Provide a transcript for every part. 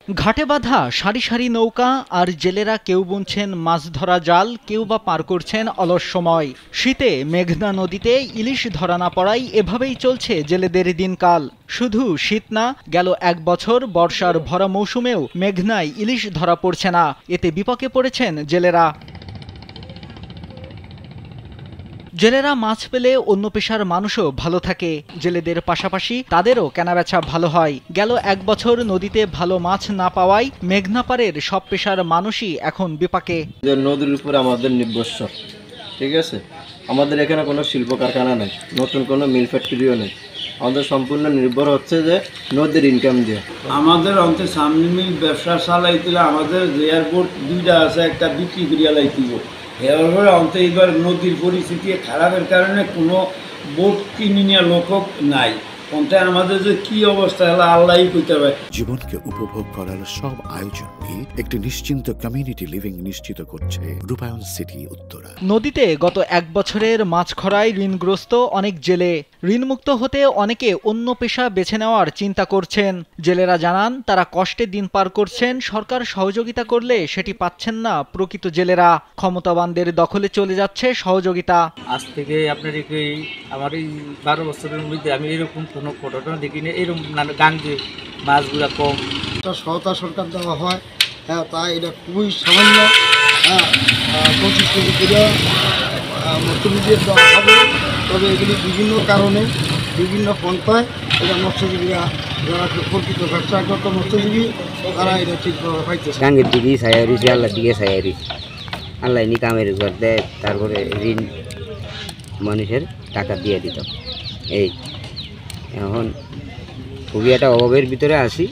ঘাটে বাঁধা সারি সারি নৌকা আর জেলেরা কেউ বুনছেন মাছ ধরা জাল, কেউ বা পার করছেন অলস সময়। শীতে মেঘনা নদীতে ইলিশ ধরা না পড়ায় এভাবেই চলছে জেলেদের দিনকাল। শুধু শীত না, গেল এক বছর বর্ষার ভরা মৌসুমেও মেঘনায় ইলিশ ধরা পড়ছে না। এতে বিপাকে পড়েছেন জেলেরা। জেলেরা মাছ পেলে অন্য পেশার মানুষও ভালো থাকে, জেলেদের পাশাপাশি তাদেরও কেনাবেচা ভালো হয়। গেল এক বছর নদীতে ভালো মাছ না পাওয়ায় মেঘনা পাড়ের সব পেশার মানুষই এখন বিপাকে। নদীর উপর আমাদের নির্ভরশীল, ঠিক আছে। আমাদের এখানে কোনো শিল্প কারখানা নেই, নতুন কোনো মিল ফ্যাক্টরিও নেই। আমাদের সম্পূর্ণ নির্ভর হচ্ছে যে নদীর ইনকাম দিয়ে। আমাদের অন্তে সামনে মিল ব্যবসা চালাইতে আমাদের এয়ারপোর্ট দুইটা আছে, একটা বিক্রি করিয়া লাইতিব। এবার অন্তে এবার নদীর পরিস্থিতি খারাপের কারণে কোনো বোট কিনে নেওয়া লোক নাই। অন্তে আমাদের যে কি অবস্থা হলো আল্লাহই কইতে পারে। জীবনকে উপভোগ করার সব আয়োজনকে একটি নিশ্চিন্ত কমিউনিটি লিভিং নিশ্চিত করছে রূপায়ণ সিটি উত্তরা। নদীতে গত এক বছরের মাছ খরায় ঋণগ্রস্ত অনেক জেলে। ঋণমুক্ত হতে অনেকে অন্য পেশা বেছে নেওয়ার চিন্তা করছেন। জেলেরা জানান তারা কষ্টে দিন পার করছেন, সরকার সহযোগিতা করলে সেটি পাচ্ছেন না প্রকৃত জেলেরা। ক্ষমতাবানদের দখলে চলে যাচ্ছে সহযোগিতা। আজ থেকে আপনার আমার এই 12 বছরের মধ্যে আমি এরকম কোনো ঘটনা দেখিনি। এরকম গান দিয়ে মাছগুলা কম সহায়তা সরকার দেওয়া হয়, হ্যাঁ, তাই এটা খুবই সামান্য। 25 কেজি করে মৎস্যজীবীদের দেওয়া হবে, তবে এগুলি বিভিন্ন কারণে বিভিন্ন পন্থায় এটা মৎস্যজীবীরা যারা প্রকৃত ব্যবসাগত মৎস্যজীবী তারা এটা ঠিকভাবে পাইতেছে। গাঙ্গের দিকেই ছায়ারিছি, আল্লাহ দিকে ছায়ারিছি, আল্লাহ নি কামের ঘর দেয়, তারপরে ঋণ মানুষের টাকা দিয়ে দিত। এই এখন খুবই একটা অভাবের ভিতরে আছি।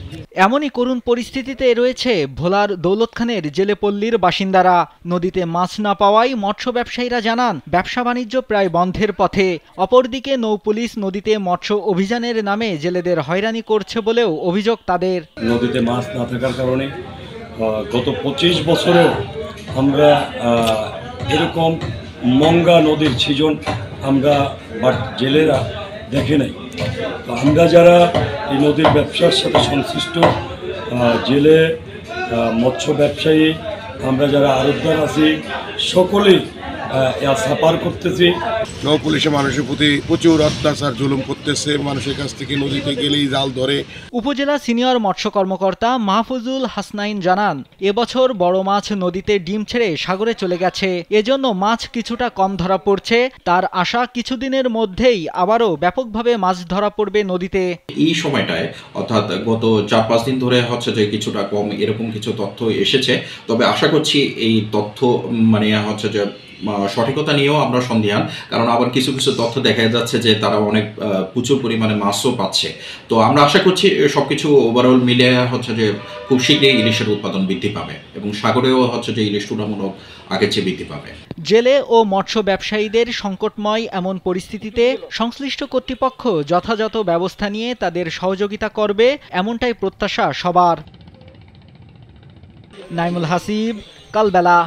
এমনই করুণ পরিস্থিতিতে রয়েছে ভোলার দৌলতখানের জেলেপল্লীর বাসিন্দারা। নদীতে মাছ না পাওয়ায় মৎস্য ব্যবসায়ীরা জানান ব্যবসা বাণিজ্য প্রায় বন্ধের পথে। অপরদিকে নৌপুলিশ নদীতে মৎস্য অভিযানের নামে জেলেদের হয়রানি করছে বলেও অভিযোগ তাদের। নদীতে মাছ না থাকার কারণে গত 25 বছরেও আমরা এরকম মঙ্গা নদীর সিজন আমরা জেলেরা দেখে নাই। তো আমরা যারা এই নদীর ব্যবসার সাথে সংশ্লিষ্ট জেলে, মৎস্য ব্যবসায়ী, আমরা যারা আড়তদার আছি, সকলেই সাফার করতেছি। নৌ পুলিশে মানুষের প্রতি প্রচুর অত্যাচার জুলুম করতেছে। মানুষের কাছ থেকে নদীতে গেলেই জাল ধরে। উপজেলা সিনিয়র মৎস্য কর্মকর্তা মাহফুজুল হাসনাইন জানান এবছর বড় মাছ নদীতে ডিম ছেড়ে সাগরে চলে গেছে, এজন্য মাছ কিছুটা কম ধরা পড়ছে। তার আশা কিছুদিনের মধ্যেই আবারও ব্যাপকভাবে মাছ ধরা পড়বে নদীতে। এই সময়টায় অর্থাৎ গত 4-5 দিন ধরে হচ্ছে যে কিছুটা কম এরকম কিছু তথ্য এসেছে। তবে আশা করছি এই তথ্য মানে হচ্ছে যে সঠিকতা নিয়েও আমরা সন্দিহান, কারণ আবার কিছু কিছু তথ্য দেখা যাচ্ছে যে তারা অনেক প্রচুর পরিমাণে মাছও পাচ্ছে। তো আমরা আশা করছি সবকিছু ওভারঅল মিলে হচ্ছে যে খুব শীঘ্রই ইলিশের উৎপাদন বৃদ্ধি পাবে এবং সাগরেও হচ্ছে যে ইলিশ তুলনামূলক আগের চেয়ে বৃদ্ধি পাবে। জেলে ও মৎস্য ব্যবসায়ীদের সংকটময় এমন পরিস্থিতিতে সংশ্লিষ্ট কর্তৃপক্ষ যথাযথ ব্যবস্থা নিয়ে তাদের সহযোগিতা করবে, এমনটাই প্রত্যাশা সবার। নাইমুল হাসিব, কালবেলা।